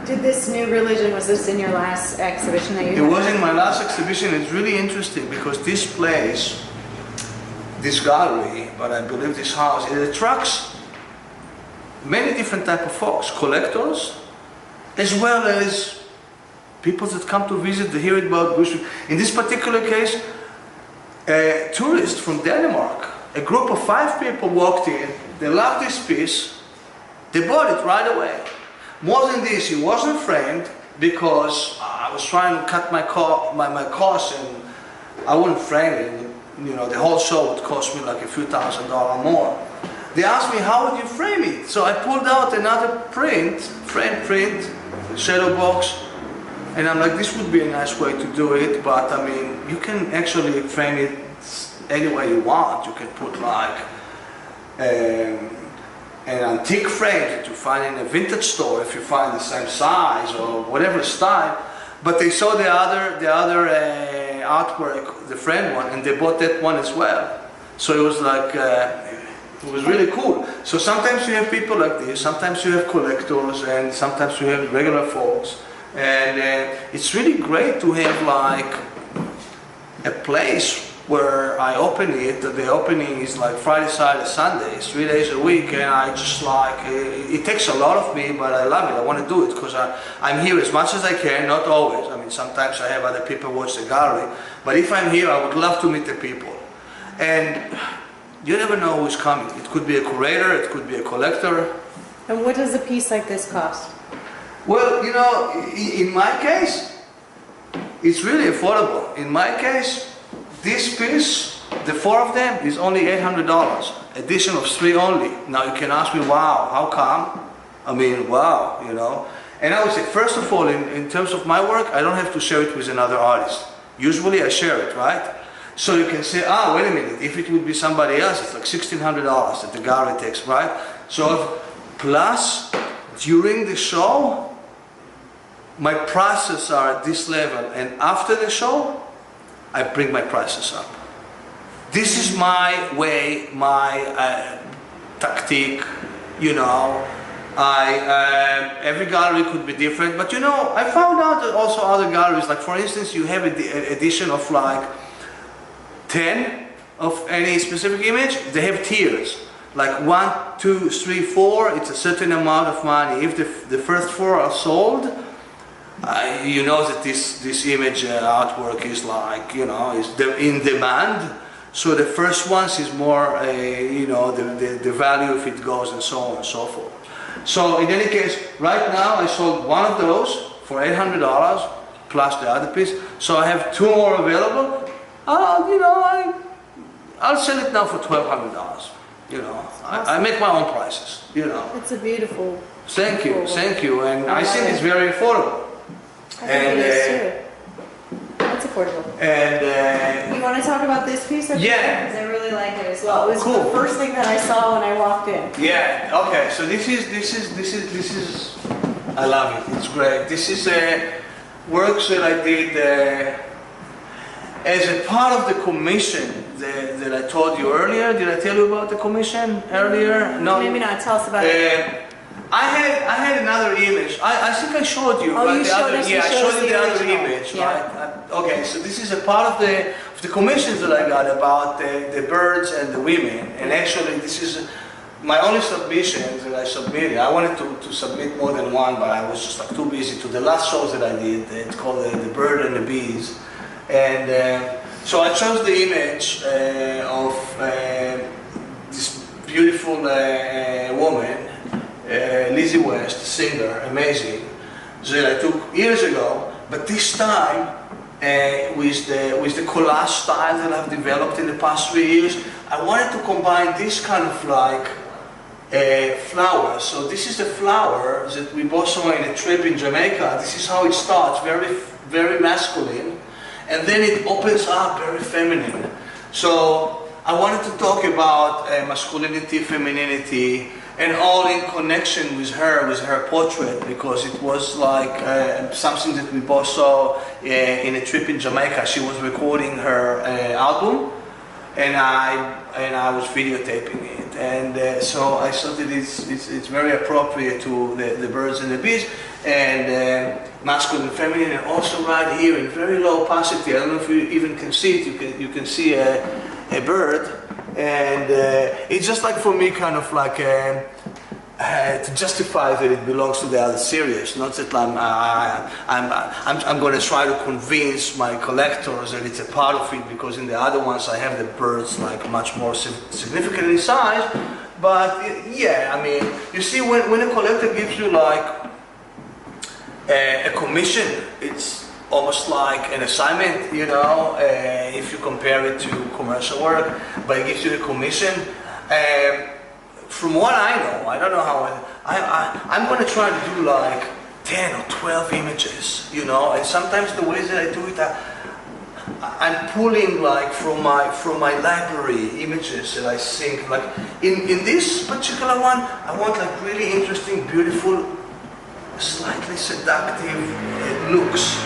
Did this new religion, was this in your last exhibition that you had? It was in my last exhibition. It's really interesting because this place, this gallery, but I believe this house, it attracts many different type of folks, collectors, as well as people that come to visit to hear about Bush. In this particular case, a tourist from Denmark, a group of 5 people walked in, they loved this piece, they bought it right away. More than this, it wasn't framed because I was trying to cut my costs, and I wouldn't frame it. You know, the whole show would cost me like a few $1,000s more. They asked me, how would you frame it? So I pulled out another print, frame print, shadow box, and I'm like, this would be a nice way to do it, but I mean, you can actually frame it any way you want. You can put like an antique frame that you find in a vintage store if you find the same size or whatever style. But they saw the other artwork, the framed one, and they bought that one as well. So it was like, it was really cool. So sometimes you have people like this, sometimes you have collectors, and sometimes you have regular folks. And it's really great to have like a place where I open it. The opening is like Friday, Saturday, Sunday. It's 3 days a week, and I just like, it takes a lot of me, but I love it. I want to do it because I'm here as much as I can, not always. I mean, sometimes I have other people watch the gallery, but if I'm here, I would love to meet the people. And you never know who's coming. It could be a curator, it could be a collector. And what does a piece like this cost? Well, you know, in my case, it's really affordable. In my case, this piece, the 4 of them, is only $800. Edition of 3 only. Now you can ask me, wow, how come? I mean, wow, you know. And I would say, first of all, in terms of my work, I don't have to share it with another artist. Usually I share it, right? So you can say, ah, wait a minute, if it would be somebody else, it's like $1,600 that the gallery takes, right? So plus, during the show, my prices are at this level, and after the show, I bring my prices up. This is my way, my tactic, you know. Every gallery could be different, but you know, I found out that also other galleries, like for instance, you have an edition of like 10 of any specific image, they have tiers. Like 1, 2, 3, 4, it's a certain amount of money. If the first 4 are sold, you know that this image artwork is like, you know, is in demand. So the first ones is more, you know, the value if it goes and so on and so forth. So in any case, right now I sold one of those for $800 plus the other piece. So I have 2 more available. You know, I'll sell it now for $1,200. You know, awesome. I make my own prices. You know. It's a beautiful. Thank you, and I think it's very affordable. I think it is too. It's affordable. And you want to talk about this piece? Yeah. Because I really like it as well. It was cool. the first thing that I saw when I walked in. Yeah. Okay. So this is. I love it. It's great. This is works that I did as a part of the commission that I told you earlier. Did I tell you about the commission earlier? No. Maybe not. Tell us about it. I had another image. I think I showed you. Oh, you showed us. Yeah, I showed you the other original. image. Yeah. Right? Okay, so this is a part of the commissions that I got about the birds and the women. And actually, this is my only submissions that I submitted. I wanted to submit more than one, but I was just like too busy. To the last shows that I did, it's called the bird and the bees. And so I chose the image of this beautiful woman. Lizzie West, singer, amazing, that I took years ago, but this time with the collage style that I've developed in the past 3 years, I wanted to combine this kind of like flowers. So this is the flower that we both saw in a trip in Jamaica. This is how it starts, very, very masculine, and then it opens up very feminine. So I wanted to talk about masculinity, femininity, and all in connection with her portrait, because it was like something that we both saw in a trip in Jamaica. She was recording her album, and I was videotaping it, and so I thought that it's very appropriate to the birds and the bees, and masculine, feminine, and also right here in very low opacity. I don't know if you even can see it. You can see a bird. And it's just like for me kind of like to justify that it belongs to the other series. Not that I'm going to try to convince my collectors that it's a part of it, because in the other ones I have the birds like much more significant in size. But yeah, I mean, you see, when a collector gives you like a commission, it's almost like an assignment, you know, if you compare it to commercial work, but it gives you the commission. From what I know, I don't know how, I'm going to try to do like 10 or 12 images, you know, and sometimes the ways that I do it, I'm pulling like from my library images that I think, like in this particular one, I want like really interesting, beautiful, slightly seductive looks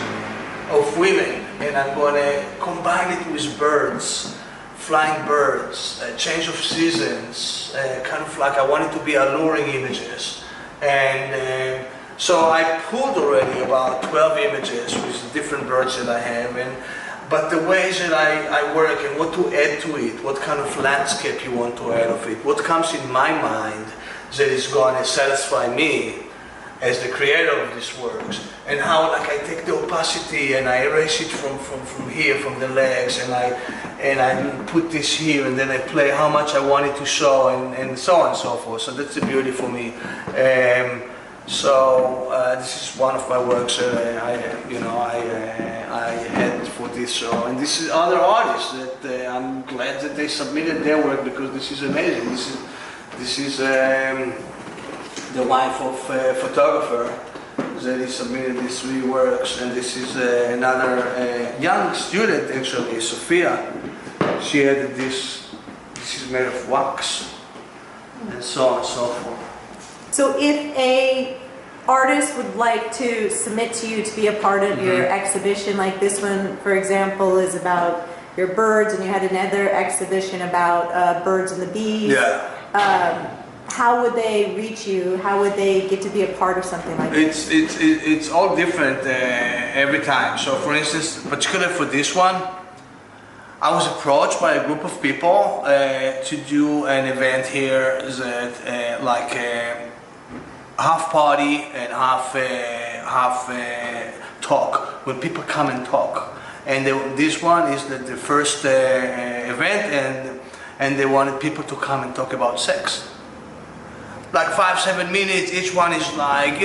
of women, and I'm going to combine it with birds, flying birds, change of seasons, kind of like I want it to be alluring images. And so I pulled already about 12 images with different birds that I have, but the ways that I work and what to add to it, what kind of landscape you want to add of it, what comes in my mind that is going to satisfy me as the creator of these works, and how like I take the opacity and I erase it from here, from the legs, and I put this here, and then I play how much I want it to show, and so on and so forth. So that's the beauty for me. This is one of my works that I had for this show, and this is other artists that I'm glad that they submitted their work, because this is amazing. This is the wife of a photographer that he submitted these 3 works, and this is another young student actually, Sophia. She added this. This is made of wax, and so on and so forth. So if a artist would like to submit to you to be a part of your exhibition, like this one, for example, is about your birds, and you had another exhibition about birds and the bees. Yeah. How would they reach you? How would they get to be a part of something like this? It's all different every time. So for instance, particularly for this one, I was approached by a group of people to do an event here that like half party and half talk, when people come and talk. And this one is the first event, and they wanted people to come and talk about sex. Like 5-7 minutes, each one is like,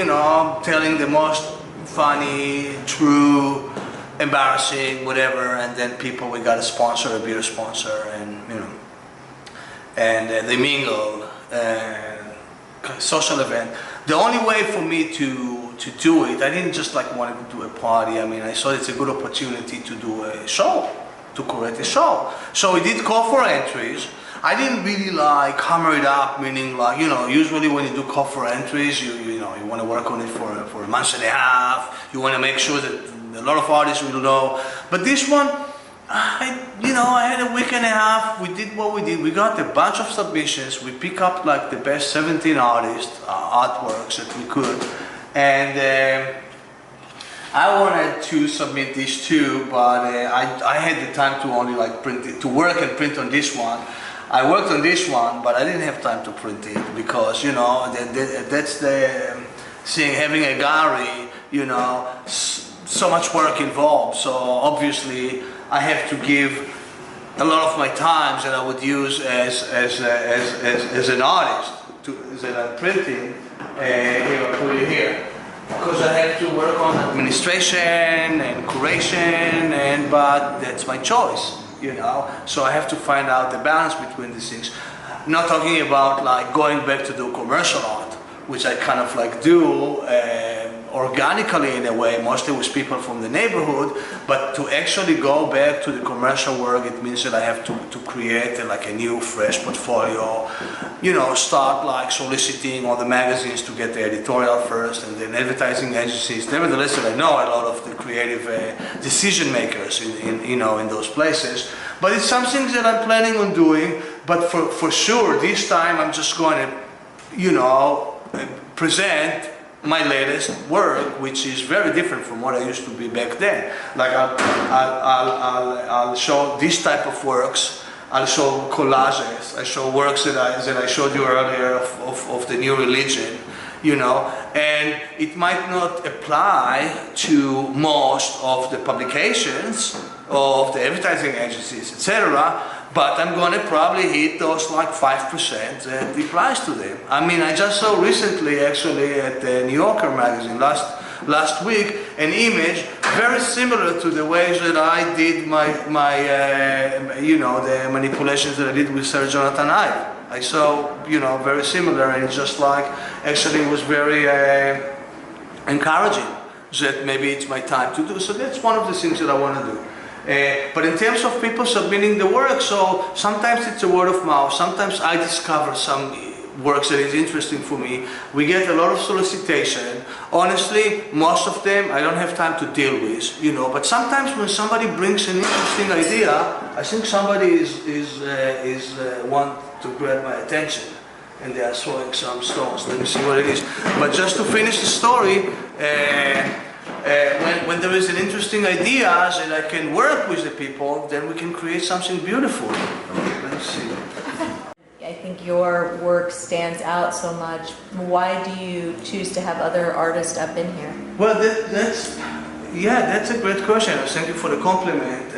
telling the most funny, true, embarrassing, whatever, and then we got a beer sponsor, and they mingle, social event. The only way for me to do it, I didn't just like want to do a party. I mean, I saw it's a good opportunity to do a show, to create a show. So we did call for entries. I didn't really like hammer it up, meaning like, usually when you do call for entries, you want to work on it for a month and a half. You want to make sure that a lot of artists will know. But this one, I had a week and a half. We did what we did. We got a bunch of submissions. We pick up like the best 17 artists, artworks that we could. And I wanted to submit these too, but I had the time to only like print it, to work and print on this one. I worked on this one, but I didn't have time to print it because, that's the thing, having a gallery, so much work involved. So obviously I have to give a lot of my time that I would use as an artist that I'm printing. Here, I put it here. Because I have to work on administration and curation, but that's my choice. So I have to find out the balance between these things. I'm not talking about like going back to do commercial art, which I kind of like do organically in a way, mostly with people from the neighborhood, but to actually go back to the commercial work, it means that I have to create like a new, fresh portfolio, start like soliciting all the magazines to get the editorial first, and then advertising agencies. Nevertheless, I know a lot of the creative decision makers in those places, but it's something that I'm planning on doing. But for sure, this time I'm just going to, present my latest work, which is very different from what I used to be back then. Like I'll show this type of works. I'll show collages. I show works that I showed you earlier of the new religion, and it might not apply to most of the publications of the advertising agencies, etc. But I'm going to probably hit those like 5% that applies to them. I mean, I just saw recently, actually, at the New Yorker magazine last week, an image very similar to the ways that I did the manipulations that I did with Sir Jonathan Ive. I saw, very similar, and it's just like, actually, it was very encouraging that maybe it's my time to do. So that's one of the things that I want to do. But in terms of people submitting the work, so sometimes it's a word of mouth, sometimes I discover some works that is interesting for me. We get a lot of solicitation. Honestly, most of them I don't have time to deal with, but sometimes when somebody brings an interesting idea, I think somebody is want to grab my attention, and they are throwing some stones. Let me see what it is. But just to finish the story, when there is an interesting ideas and I can work with the people, then we can create something beautiful. Let's see. I think your work stands out so much. Why do you choose to have other artists up in here? Well, that's a great question. Thank you for the compliment.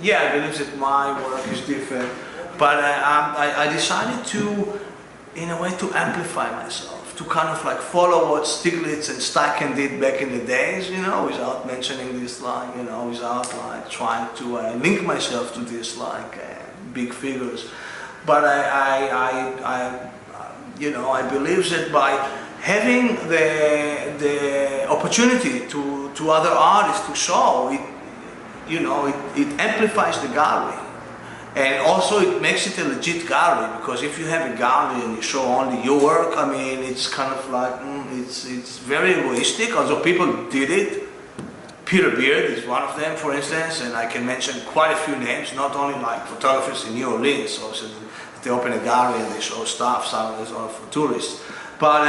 Yeah, I believe that my work is different, but I decided to, in a way, to amplify myself, to kind of like follow what Stiglitz and Steichen did back in the days, you know, without mentioning this, like, you know, without like trying to link myself to this like big figures. But you know, I believe that by having the opportunity to other artists to show it, you know, it amplifies the gallery, and also it makes it a legit gallery, because if you have a gallery and you show only your work, I mean, it's kind of like it's very egoistic. Although people did it. Peter Beard is one of them, for instance, and I can mention quite a few names, not only like photographers in New Orleans, also they open a gallery and they show stuff, some of those are for tourists. But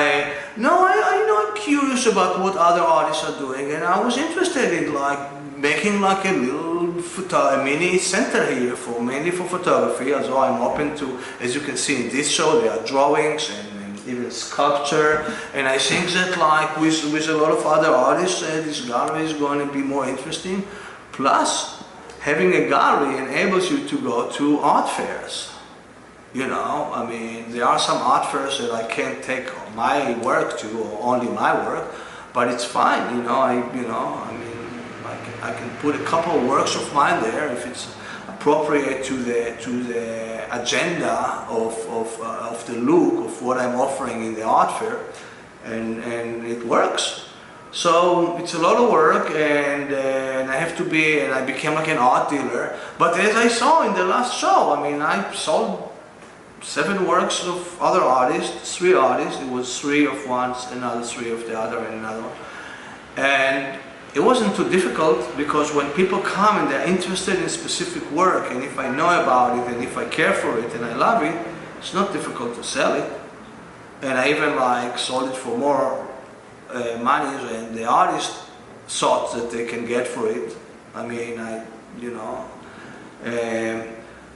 no, I'm curious about what other artists are doing, and I was interested in like making like a little mini center here, mainly for photography, although I'm open to, as you can see in this show, there are drawings and even sculpture, and I think that like with a lot of other artists, this gallery is going to be more interesting. Plus, having a gallery enables you to go to art fairs. You know, I mean, there are some art fairs that I can't take my work to, or only my work, but it's fine. You know, I mean, I can put a couple of works of mine there if it's appropriate to the agenda of the look of what I'm offering in the art fair, and it works. So it's a lot of work, and I have to be, and I became like an art dealer. But as I saw in the last show, I mean, I sold 7 works of other artists, 3 artists. It was 3 of one, another 3 of the other, and another one. And it wasn't too difficult, because when people come and they're interested in specific work, and if I know about it, and if I care for it, and I love it, it's not difficult to sell it. And I even like sold it for more money than the artist thought that they can get for it. I mean,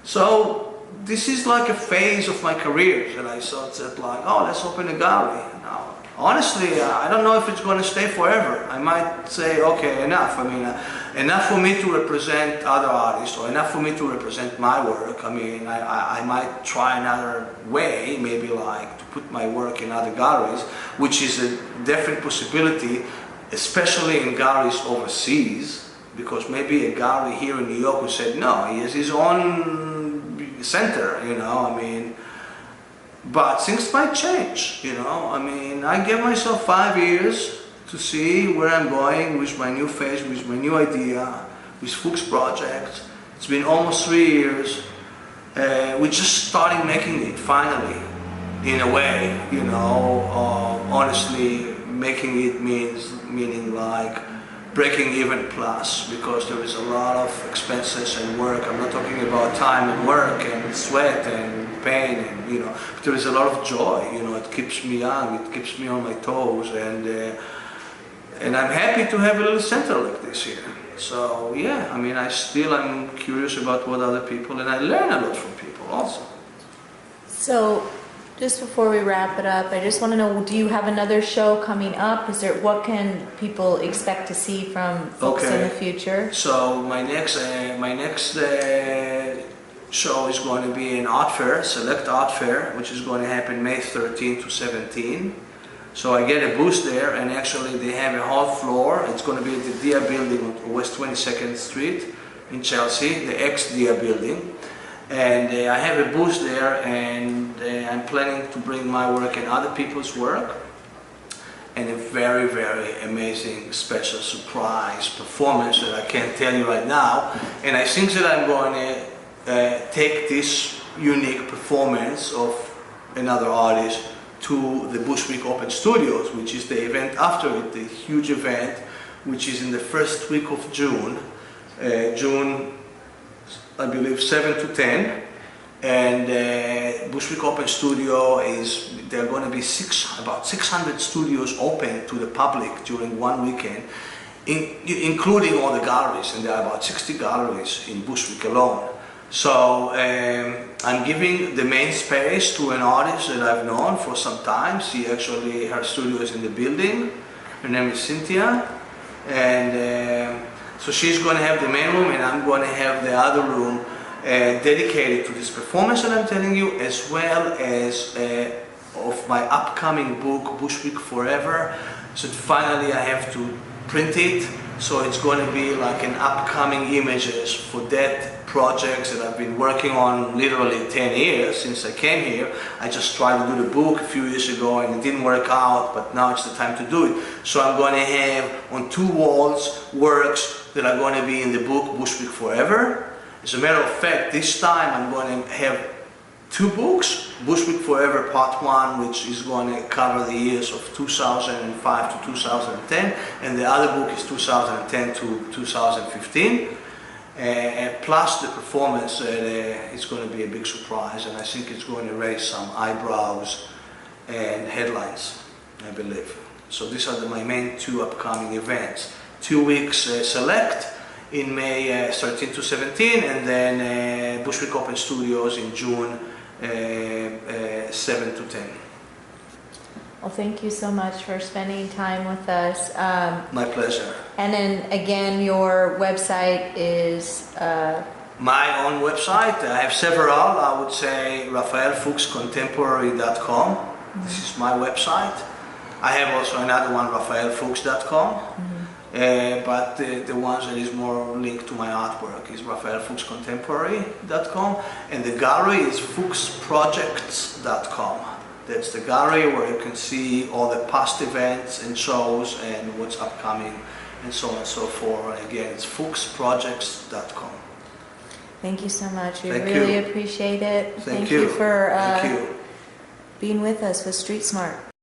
so this is like a phase of my career that I thought that like, oh, let's open a gallery. Now, honestly, I don't know if it's going to stay forever. I might say, okay, enough. I mean, enough for me to represent other artists, or enough for me to represent my work. I mean, I might try another way, maybe like to put my work in other galleries, which is a definite possibility, especially in galleries overseas, because maybe a gallery here in New York who said, no, he has his own center, you know, I mean, but things might change, you know. I mean, I gave myself 5 years to see where I'm going with my new phase, with my new idea, with Fuchs project. It's been almost 3 years. We're just starting making it, finally, in a way, you know. Honestly, making it meaning like breaking even plus, because there is a lot of expenses and work. I'm not talking about time and work and sweat and pain, and you know, but there is a lot of joy. You know, it keeps me young, it keeps me on my toes, and I'm happy to have a little center like this here. So yeah, I mean, I'm curious about what other people, and I learn a lot from people also. So, just before we wrap it up, I just want to know, do you have another show coming up? What can people expect to see from Fuchs in the future? So my next show is going to be an art fair, select art fair, which is going to happen May 13 to 17. So I get a booth there, and actually they have a whole floor. It's going to be at the Dia building on West 22nd Street in Chelsea, the ex-Dia building. And I have a booth there, and I'm planning to bring my work and other people's work, and a very, very amazing special surprise performance that I can't tell you right now. And I think that I'm going to take this unique performance of another artist to the Bushwick Open Studios, which is the event after it, the huge event, which is in the first week of June, I believe 7 to 10, And Bushwick Open Studio there are going to be about 600 studios open to the public during one weekend, including all the galleries, and there are about 60 galleries in Bushwick alone. So I'm giving the main space to an artist that I've known for some time. Her studio is in the building. Her name is Cynthia, and so she's going to have the main room, and I'm going to have the other room dedicated to this performance that I'm telling you, as well as of my upcoming book, Bushwick Forever. So finally I have to print it, so it's going to be like an upcoming images for that projects that I've been working on literally 10 years since I came here. I just tried to do the book a few years ago and it didn't work out, but now it's the time to do it. So I'm going to have on 2 walls works that are going to be in the book Bushwick Forever. As a matter of fact, this time I'm going to have 2 books, Bushwick Forever Part 1, which is going to cover the years of 2005 to 2010, and the other book is 2010 to 2015, plus the performance is going to be a big surprise, and I think it's going to raise some eyebrows and headlines, I believe. So these are my main 2 upcoming events. 2 weeks Select in May 13 to 17, and then Bushwick Open Studios in June 7 to 10. Well, thank you so much for spending time with us. My pleasure. And then again, your website is? My own website. I have several. I would say RafaelFuchsContemporary.com. This is my website. I have also another one, RafaelFuchs.com. But the ones that is more linked to my artwork is RafaelFuchsContemporary.com, and the gallery is FuchsProjects.com. That's the gallery where you can see all the past events and shows and what's upcoming and so on and so forth. And again, it's FuchsProjects.com. Thank you so much. We Thank really you. appreciate it. Thank you for Thank you. being with us with Street Smart.